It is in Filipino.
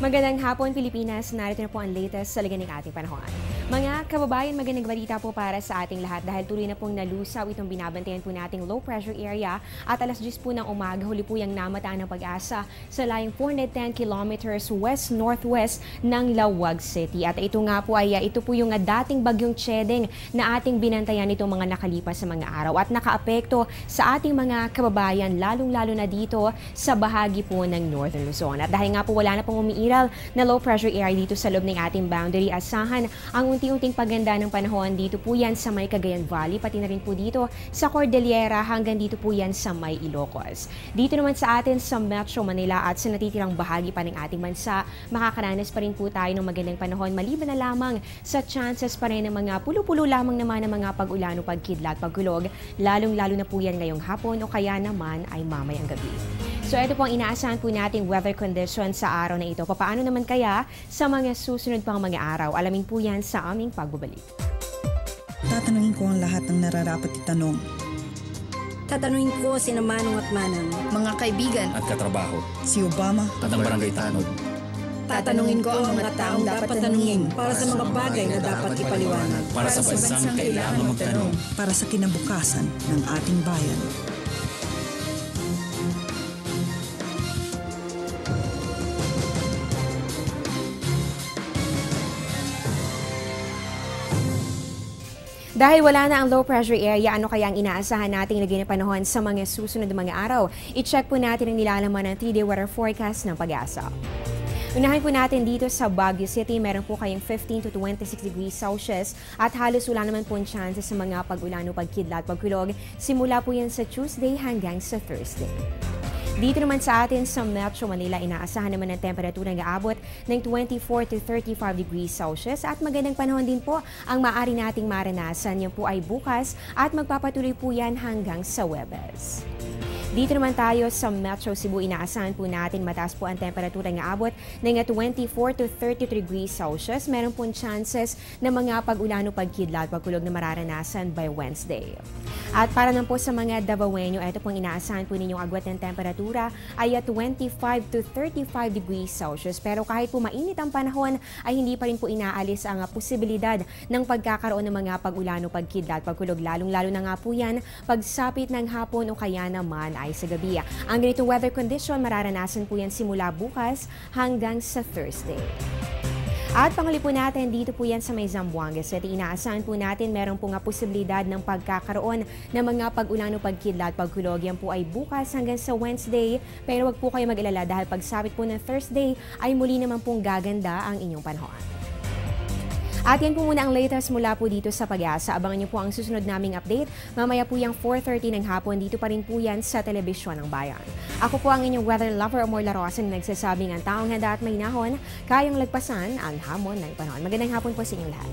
Magandang hapon, Pilipinas. Narito na po ang latest sa liganang ating panahon. Mga kababayan, magandang balita po para sa ating lahat dahil tuloy na pong nalusaw itong binabantayan po nating low pressure area at alas 10 po ng umaga huli po yung namataan ng Pag-asa sa layong 410 kilometers west-northwest ng Laoag City. At ito nga po ay ito po yung dating bagyong Chedeng na ating binantayan itong mga nakalipas sa mga araw at nakaapekto sa ating mga kababayan lalong-lalo na dito sa bahagi po ng Northern Luzon. At dahil nga po wala na pong umiiral na low pressure area dito sa loob ng ating boundary, asahan ang unti-unting paganda ng panahon dito po yan sa may Cagayan Valley, pati na rin po dito sa Cordillera hanggang dito po yan sa may Ilocos. Dito naman sa atin sa Metro Manila at sa natitirang bahagi pa ng ating bansa, makakaranas pa rin po tayo ng magandang panahon maliban na lamang sa chances pa rin ng mga pulo-pulo lamang naman ng mga pag-ulan o pagkidlat, pagkulog, lalong-lalo na po yan ngayong hapon o kaya naman ay mamayang gabi. So ito po ang inaasahan po nating weather condition sa araw na ito. Paano naman kaya sa mga susunod pang mga araw? Alamin po yan sa aming pagbabalik. Tatanungin ko ang lahat ng nararapat itanong. Tatanungin ko sina Manong at Manang, mga kaibigan at katrabaho, Si Obama at ang barangay tanod. tatanungin ko ang mga taong dapat tanungin para sa mga bagay na dapat ipaliwanag. Para sa bansang kailangan magtanong. para sa kinabukasan ng ating bayan. Dahil wala na ang low pressure area, ano kaya ang inaasahan nating lagay na panahon sa mga susunod na mga araw? I-check po natin ang nilalaman ng 3-day weather forecast ng Pag-asa. Unahin po natin dito sa Baguio City, meron po kayong 15 to 26 degrees Celsius at halos wala naman po ang chances sa mga pag-ulan o pagkidlat, pagkulog. Simula po yan sa Tuesday hanggang sa Thursday. Dito naman sa atin sa Metro Manila, inaasahan naman ng temperatura na aabot ng 24 to 35 degrees Celsius at magandang panahon din po ang maaari nating maranasan. Yan po ay bukas at magpapatuloy po yan hanggang sa Huwebes. Dito naman tayo sa Metro Cebu, inaasahan po natin mataas po ang temperatura ng abot ng 24 to 33 degrees Celsius. Meron po chances na mga pag-ulan o pagkidlat, pagkulog na mararanasan by Wednesday. At para naman po sa mga Davaoenyo, ito pong inaasahan po ninyong agwat ng temperatura ay 25 to 35 degrees Celsius. Pero kahit po mainit ang panahon, ay hindi pa rin po inaalis ang posibilidad ng pagkakaroon ng mga pag-ulan o pagkidlat, pagkulog. Lalong-lalo na nga po yan pagsapit ng hapon o kaya naman ay sa gabi. Ang ganitong weather condition, mararanasan po yan simula bukas hanggang sa Thursday. At panghuli po natin, dito po yan sa may Zamboanga City. Inaasahan po natin meron po nga posibilidad ng pagkakaroon ng mga pag-ulan o pagkidlat, pagkulog. Yan po ay bukas hanggang sa Wednesday. Pero wag po kayo mag-alala dahil pagsapit po ng Thursday ay muli naman pong gaganda ang inyong panahon. At yan po muna ang latest mula po dito sa Pag-asa. Abangan niyo po ang susunod naming update. Mamaya po yung 4:30 ng hapon. Dito pa rin po yan sa Telebisyon ng Bayan. Ako po ang inyong weather lover o more larosan na nagsasabing ang taong handa at may nahon, kayang lagpasan ang hamon ng panahon. Magandang hapon po sa inyong lahat.